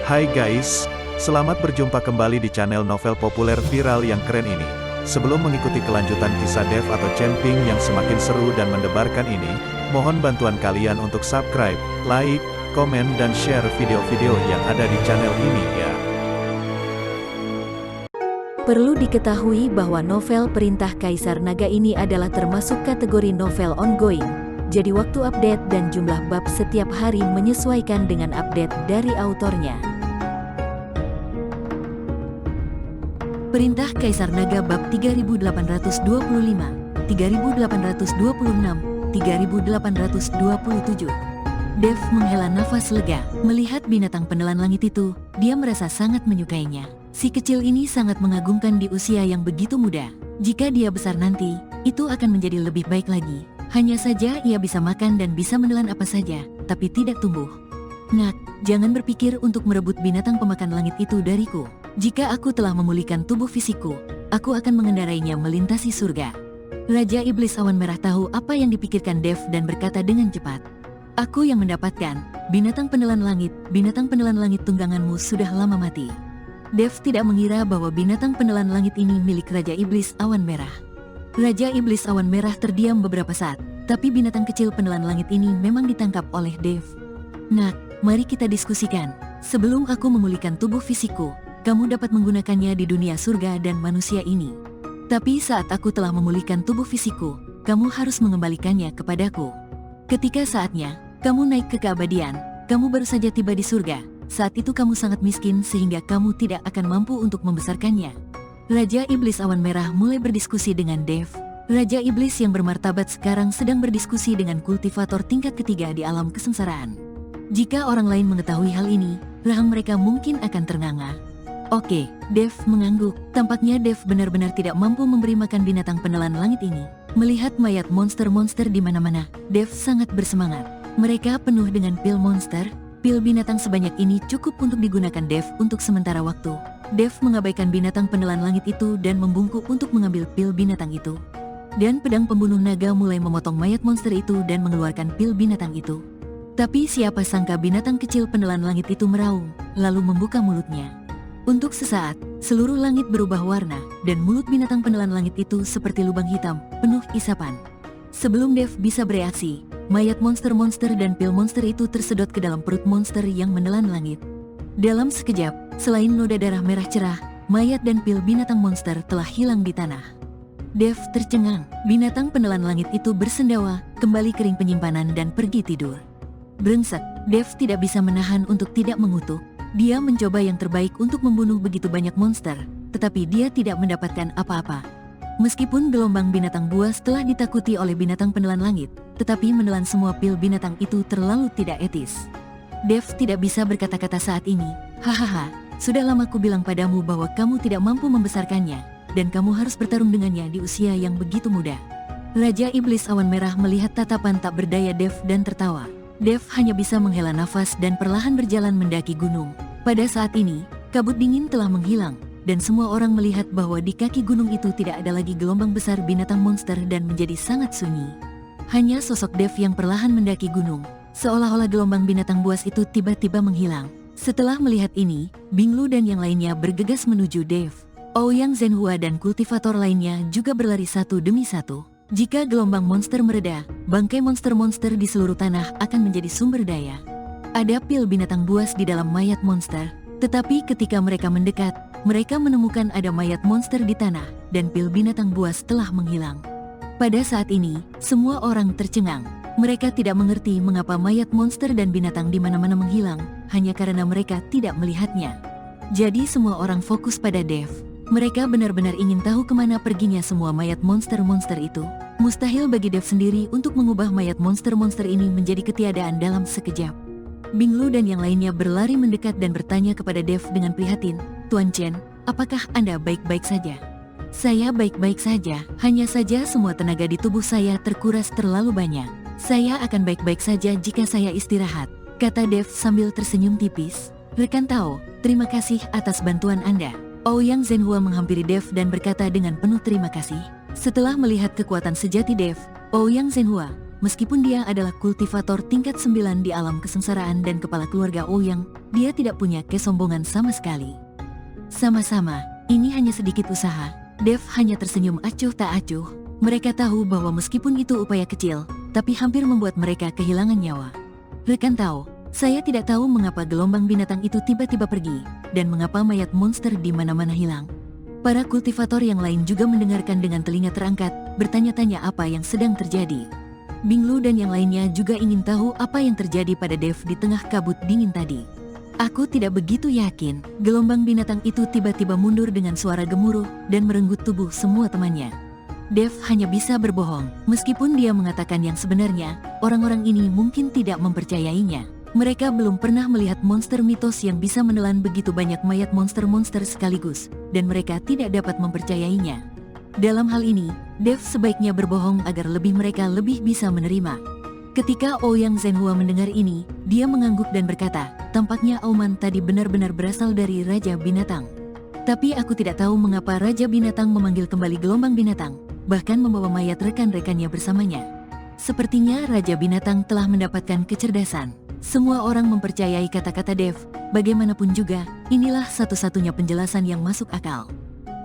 Hai guys, selamat berjumpa kembali di channel novel populer viral yang keren ini. Sebelum mengikuti kelanjutan kisah Dev atau Cenping yang semakin seru dan mendebarkan ini, mohon bantuan kalian untuk subscribe, like, komen dan share video-video yang ada di channel ini ya. Perlu diketahui bahwa novel Perintah Kaisar Naga ini adalah termasuk kategori novel ongoing. Jadi waktu update dan jumlah bab setiap hari menyesuaikan dengan update dari autornya. Perintah Kaisar Naga bab 3825, 3826, 3827. Dev menghela nafas lega. Melihat binatang penelan langit itu, dia merasa sangat menyukainya. Si kecil ini sangat mengagumkan di usia yang begitu muda. Jika dia besar nanti, itu akan menjadi lebih baik lagi. Hanya saja ia bisa makan dan bisa menelan apa saja, tapi tidak tumbuh. Nak, jangan berpikir untuk merebut binatang pemakan langit itu dariku. Jika aku telah memulihkan tubuh fisikku, aku akan mengendarainya melintasi surga. Raja Iblis Awan Merah tahu apa yang dipikirkan Dev dan berkata dengan cepat. Aku yang mendapatkan, binatang penelan langit tungganganmu sudah lama mati. Dev tidak mengira bahwa binatang penelan langit ini milik Raja Iblis Awan Merah. Raja Iblis Awan Merah terdiam beberapa saat, tapi binatang kecil penelan langit ini memang ditangkap oleh Dev. Nak, mari kita diskusikan. Sebelum aku memulihkan tubuh fisikku, kamu dapat menggunakannya di dunia surga dan manusia ini. Tapi saat aku telah memulihkan tubuh fisikku, kamu harus mengembalikannya kepadaku. Ketika saatnya, kamu naik ke keabadian, kamu baru saja tiba di surga. Saat itu kamu sangat miskin sehingga kamu tidak akan mampu untuk membesarkannya. Raja Iblis Awan Merah mulai berdiskusi dengan Dev. Raja Iblis yang bermartabat sekarang sedang berdiskusi dengan kultivator tingkat ketiga di alam kesengsaraan. Jika orang lain mengetahui hal ini, rahang mereka mungkin akan ternganga. Oke, Dev mengangguk. Tampaknya Dev benar-benar tidak mampu memberi makan binatang penelan langit ini. Melihat mayat monster-monster di mana-mana, Dev sangat bersemangat. Mereka penuh dengan pil monster. Pil binatang sebanyak ini cukup untuk digunakan Dev untuk sementara waktu. Dev mengabaikan binatang penelan langit itu dan membungkuk untuk mengambil pil binatang itu. Dan pedang pembunuh naga mulai memotong mayat monster itu dan mengeluarkan pil binatang itu. Tapi siapa sangka binatang kecil penelan langit itu meraung, lalu membuka mulutnya. Untuk sesaat, seluruh langit berubah warna, dan mulut binatang penelan langit itu seperti lubang hitam, penuh isapan. Sebelum Dev bisa bereaksi, mayat monster-monster dan pil monster itu tersedot ke dalam perut monster yang menelan langit. Dalam sekejap, selain noda darah merah cerah, mayat dan pil binatang monster telah hilang di tanah. Dev tercengang, binatang penelan langit itu bersendawa, kembali kering penyimpanan dan pergi tidur. Brengsek, Dev tidak bisa menahan untuk tidak mengutuk. Dia mencoba yang terbaik untuk membunuh begitu banyak monster, tetapi dia tidak mendapatkan apa-apa. Meskipun gelombang binatang buas telah ditakuti oleh binatang penelan langit, tetapi menelan semua pil binatang itu terlalu tidak etis. Dev tidak bisa berkata-kata saat ini. Hahaha, sudah lama ku bilang padamu bahwa kamu tidak mampu membesarkannya, dan kamu harus bertarung dengannya di usia yang begitu muda. Raja Iblis Awan Merah melihat tatapan tak berdaya Dev dan tertawa. Dev hanya bisa menghela nafas dan perlahan berjalan mendaki gunung. Pada saat ini, kabut dingin telah menghilang, dan semua orang melihat bahwa di kaki gunung itu tidak ada lagi gelombang besar binatang monster dan menjadi sangat sunyi. Hanya sosok Dev yang perlahan mendaki gunung, seolah-olah gelombang binatang buas itu tiba-tiba menghilang. Setelah melihat ini, Binglu dan yang lainnya bergegas menuju Dev. Ouyang Zhenhua dan kultivator lainnya juga berlari satu demi satu. Jika gelombang monster mereda, bangkai monster-monster di seluruh tanah akan menjadi sumber daya. Ada pil binatang buas di dalam mayat monster, tetapi ketika mereka mendekat, mereka menemukan ada mayat monster di tanah, dan pil binatang buas telah menghilang. Pada saat ini, semua orang tercengang. Mereka tidak mengerti mengapa mayat monster dan binatang di mana-mana menghilang, hanya karena mereka tidak melihatnya. Jadi semua orang fokus pada Dev. Mereka benar-benar ingin tahu kemana perginya semua mayat monster-monster itu. Mustahil bagi Dev sendiri untuk mengubah mayat monster-monster ini menjadi ketiadaan dalam sekejap. Binglu dan yang lainnya berlari mendekat dan bertanya kepada Dev dengan prihatin, Tuan Chen, apakah Anda baik-baik saja? Saya baik-baik saja, hanya saja semua tenaga di tubuh saya terkuras terlalu banyak. Saya akan baik-baik saja jika saya istirahat, kata Dev sambil tersenyum tipis. Rekan Tao, terima kasih atas bantuan Anda. Ouyang Zhenhua menghampiri Dev dan berkata dengan penuh terima kasih. Setelah melihat kekuatan sejati Dev, Ouyang Zhenhua, meskipun dia adalah kultivator tingkat 9 di alam kesengsaraan dan kepala keluarga Ouyang, dia tidak punya kesombongan sama sekali. Sama-sama, ini hanya sedikit usaha. Dev hanya tersenyum acuh tak acuh. Mereka tahu bahwa meskipun itu upaya kecil, tapi hampir membuat mereka kehilangan nyawa. Rekan tahu, saya tidak tahu mengapa gelombang binatang itu tiba-tiba pergi, dan mengapa mayat monster di mana-mana hilang. Para kultivator yang lain juga mendengarkan dengan telinga terangkat, bertanya-tanya apa yang sedang terjadi. Binglu dan yang lainnya juga ingin tahu apa yang terjadi pada Dev di tengah kabut dingin tadi. Aku tidak begitu yakin, gelombang binatang itu tiba-tiba mundur dengan suara gemuruh dan merenggut tubuh semua temannya. Dev hanya bisa berbohong, meskipun dia mengatakan yang sebenarnya, orang-orang ini mungkin tidak mempercayainya. Mereka belum pernah melihat monster mitos yang bisa menelan begitu banyak mayat monster-monster sekaligus, dan mereka tidak dapat mempercayainya. Dalam hal ini, Dev sebaiknya berbohong agar mereka lebih bisa menerima. Ketika Ouyang Zhenhua mendengar ini, dia mengangguk dan berkata, tampaknya auman tadi benar-benar berasal dari Raja Binatang. Tapi aku tidak tahu mengapa Raja Binatang memanggil kembali gelombang binatang, bahkan membawa mayat rekan-rekannya bersamanya. Sepertinya Raja Binatang telah mendapatkan kecerdasan. Semua orang mempercayai kata-kata Dev, bagaimanapun juga, inilah satu-satunya penjelasan yang masuk akal.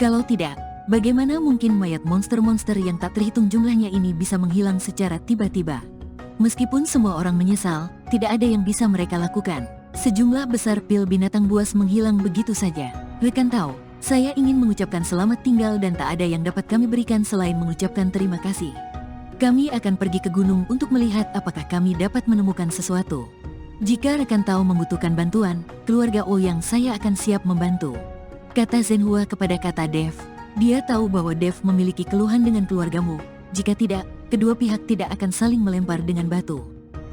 Kalau tidak, bagaimana mungkin mayat monster-monster yang tak terhitung jumlahnya ini bisa menghilang secara tiba-tiba? Meskipun semua orang menyesal, tidak ada yang bisa mereka lakukan. Sejumlah besar pil binatang buas menghilang begitu saja. Rekan tahu, saya ingin mengucapkan selamat tinggal dan tak ada yang dapat kami berikan selain mengucapkan terima kasih. Kami akan pergi ke gunung untuk melihat apakah kami dapat menemukan sesuatu. Jika rekan tahu membutuhkan bantuan, keluarga Ouyang saya akan siap membantu. Kata Zhenhua kepada kata Dev. Dia tahu bahwa Dev memiliki keluhan dengan keluargamu. Jika tidak, kedua pihak tidak akan saling melempar dengan batu.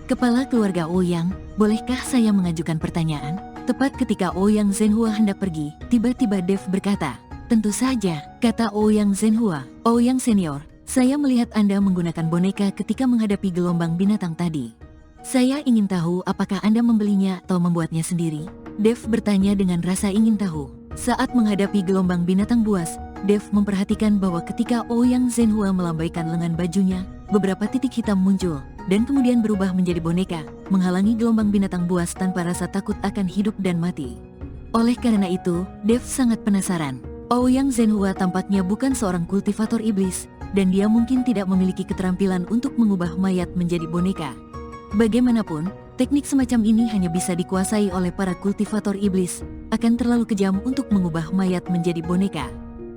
Kepala keluarga Ouyang, bolehkah saya mengajukan pertanyaan? Tepat ketika Ouyang Zhenhua hendak pergi, tiba-tiba Dev berkata, tentu saja, kata Ouyang Zhenhua. Ouyang senior, saya melihat Anda menggunakan boneka ketika menghadapi gelombang binatang tadi. Saya ingin tahu apakah Anda membelinya atau membuatnya sendiri? Dev bertanya dengan rasa ingin tahu. Saat menghadapi gelombang binatang buas, Dev memperhatikan bahwa ketika Ouyang Zhenhua melambaikan lengan bajunya, beberapa titik hitam muncul, dan kemudian berubah menjadi boneka, menghalangi gelombang binatang buas tanpa rasa takut akan hidup dan mati. Oleh karena itu, Dev sangat penasaran. Ouyang Zhenhua tampaknya bukan seorang kultivator iblis, dan dia mungkin tidak memiliki keterampilan untuk mengubah mayat menjadi boneka. Bagaimanapun, teknik semacam ini hanya bisa dikuasai oleh para kultivator iblis, akan terlalu kejam untuk mengubah mayat menjadi boneka.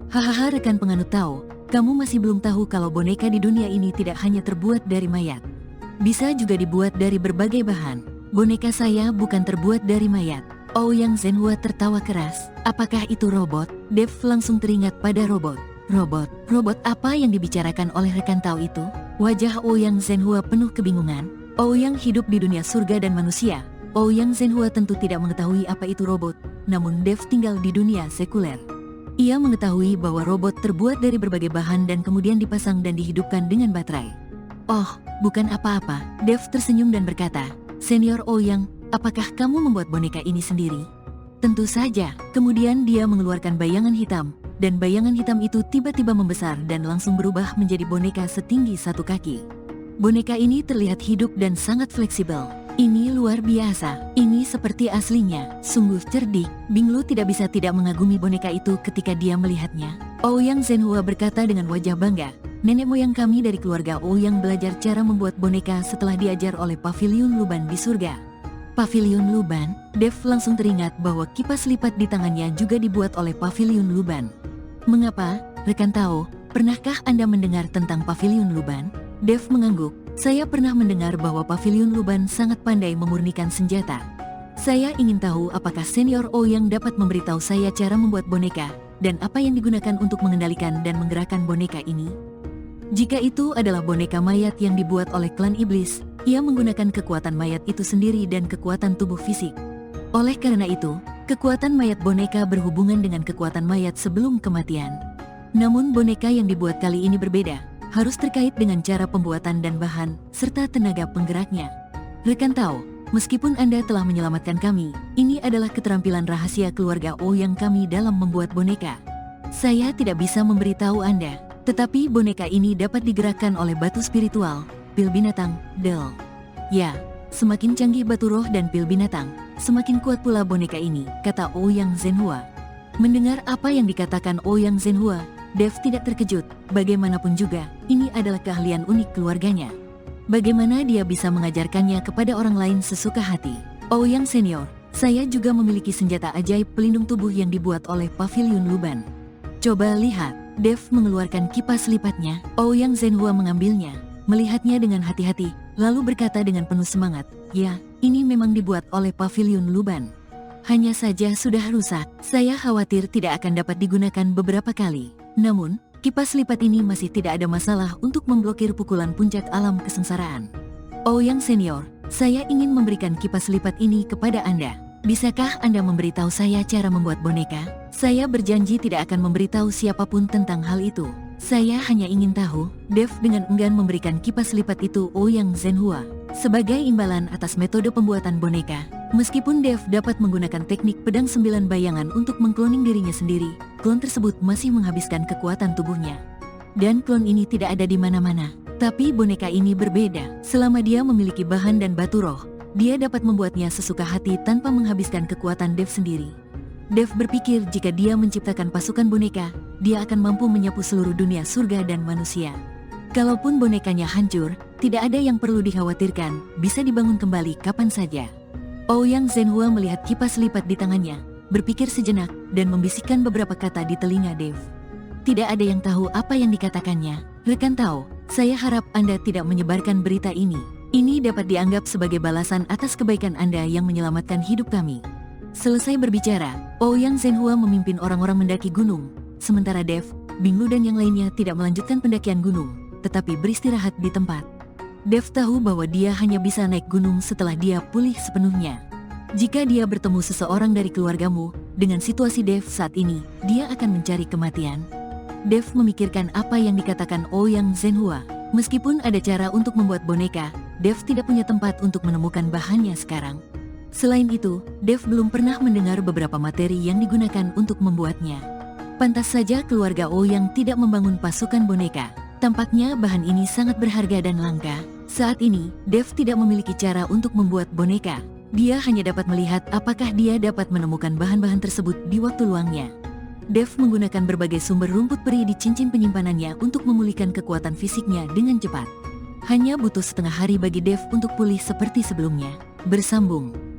Hahaha, rekan penganut tahu, kamu masih belum tahu kalau boneka di dunia ini tidak hanya terbuat dari mayat. Bisa juga dibuat dari berbagai bahan. Boneka saya bukan terbuat dari mayat. Ouyang Zhenhua tertawa keras. Apakah itu robot? Dev langsung teringat pada robot. Robot apa yang dibicarakan oleh rekan tahu itu? Wajah Ouyang Zhenhua penuh kebingungan. Ouyang hidup di dunia surga dan manusia. Ouyang Zhenhua tentu tidak mengetahui apa itu robot, namun Dev tinggal di dunia sekuler. Ia mengetahui bahwa robot terbuat dari berbagai bahan dan kemudian dipasang dan dihidupkan dengan baterai. Oh, bukan apa-apa. Dev tersenyum dan berkata, Senior Ouyang, apakah kamu membuat boneka ini sendiri? Tentu saja. Kemudian dia mengeluarkan bayangan hitam, dan bayangan hitam itu tiba-tiba membesar dan langsung berubah menjadi boneka setinggi 1 kaki. Boneka ini terlihat hidup dan sangat fleksibel. Ini luar biasa. Ini seperti aslinya. Sungguh cerdik. Binglu tidak bisa tidak mengagumi boneka itu ketika dia melihatnya. Ouyang Zhenhua berkata dengan wajah bangga. Nenek moyang kami dari keluarga Ouyang belajar cara membuat boneka setelah diajar oleh Pavilion Luban di surga. Pavilion Luban? Dev langsung teringat bahwa kipas lipat di tangannya juga dibuat oleh Pavilion Luban. Mengapa? Rekan tahu, pernahkah Anda mendengar tentang Pavilion Luban? Dev mengangguk. Saya pernah mendengar bahwa Pavilion Luban sangat pandai memurnikan senjata. Saya ingin tahu apakah Senior Ouyang dapat memberitahu saya cara membuat boneka, dan apa yang digunakan untuk mengendalikan dan menggerakkan boneka ini. Jika itu adalah boneka mayat yang dibuat oleh klan iblis, ia menggunakan kekuatan mayat itu sendiri dan kekuatan tubuh fisik. Oleh karena itu, kekuatan mayat boneka berhubungan dengan kekuatan mayat sebelum kematian. Namun boneka yang dibuat kali ini berbeda. Harus terkait dengan cara pembuatan dan bahan, serta tenaga penggeraknya. Rekan tahu, meskipun Anda telah menyelamatkan kami, ini adalah keterampilan rahasia keluarga Ouyang kami dalam membuat boneka. Saya tidak bisa memberitahu Anda, tetapi boneka ini dapat digerakkan oleh batu spiritual, pil binatang, Del. Ya, semakin canggih batu roh dan pil binatang, semakin kuat pula boneka ini, kata Ouyang Zhenhua. Mendengar apa yang dikatakan Ouyang Zhenhua, Dev tidak terkejut. Bagaimanapun juga, ini adalah keahlian unik keluarganya. Bagaimana dia bisa mengajarkannya kepada orang lain sesuka hati? Ouyang Senior, saya juga memiliki senjata ajaib pelindung tubuh yang dibuat oleh Pavilion Luban. Coba lihat. Dev mengeluarkan kipas lipatnya. Ouyang Zhenhua mengambilnya, melihatnya dengan hati-hati, lalu berkata dengan penuh semangat, "Ya, ini memang dibuat oleh Pavilion Luban. Hanya saja sudah rusak. Saya khawatir tidak akan dapat digunakan beberapa kali. Namun, kipas lipat ini masih tidak ada masalah untuk memblokir pukulan puncak alam kesengsaraan." Ouyang Senior, saya ingin memberikan kipas lipat ini kepada Anda. Bisakah Anda memberitahu saya cara membuat boneka? Saya berjanji tidak akan memberitahu siapapun tentang hal itu. Saya hanya ingin tahu. Dev dengan enggan memberikan kipas lipat itu Ouyang Zhenhua sebagai imbalan atas metode pembuatan boneka. Meskipun Dev dapat menggunakan teknik pedang 9 bayangan untuk mengkloning dirinya sendiri, klon tersebut masih menghabiskan kekuatan tubuhnya. Dan klon ini tidak ada di mana-mana. Tapi boneka ini berbeda. Selama dia memiliki bahan dan batu roh, dia dapat membuatnya sesuka hati tanpa menghabiskan kekuatan Dev sendiri. Dev berpikir jika dia menciptakan pasukan boneka, dia akan mampu menyapu seluruh dunia surga dan manusia. Kalaupun bonekanya hancur, tidak ada yang perlu dikhawatirkan, bisa dibangun kembali kapan saja. Ouyang Zhenhua melihat kipas lipat di tangannya, berpikir sejenak, dan membisikkan beberapa kata di telinga Dev. Tidak ada yang tahu apa yang dikatakannya. Rekan Tao, saya harap Anda tidak menyebarkan berita ini. Ini dapat dianggap sebagai balasan atas kebaikan Anda yang menyelamatkan hidup kami. Selesai berbicara, Ouyang Zhenhua memimpin orang-orang mendaki gunung. Sementara Dev, Binglu dan yang lainnya tidak melanjutkan pendakian gunung, tetapi beristirahat di tempat. Dev tahu bahwa dia hanya bisa naik gunung setelah dia pulih sepenuhnya. Jika dia bertemu seseorang dari keluargamu, dengan situasi Dev saat ini, dia akan mencari kematian. Dev memikirkan apa yang dikatakan Ouyang Zhenhua. Meskipun ada cara untuk membuat boneka, Dev tidak punya tempat untuk menemukan bahannya sekarang. Selain itu, Dev belum pernah mendengar beberapa materi yang digunakan untuk membuatnya. Pantas saja keluarga Ouyang tidak membangun pasukan boneka. Tampaknya bahan ini sangat berharga dan langka. Saat ini, Dev tidak memiliki cara untuk membuat boneka. Dia hanya dapat melihat apakah dia dapat menemukan bahan-bahan tersebut di waktu luangnya. Dev menggunakan berbagai sumber rumput peri di cincin penyimpanannya untuk memulihkan kekuatan fisiknya dengan cepat. Hanya butuh setengah hari bagi Dev untuk pulih seperti sebelumnya. Bersambung.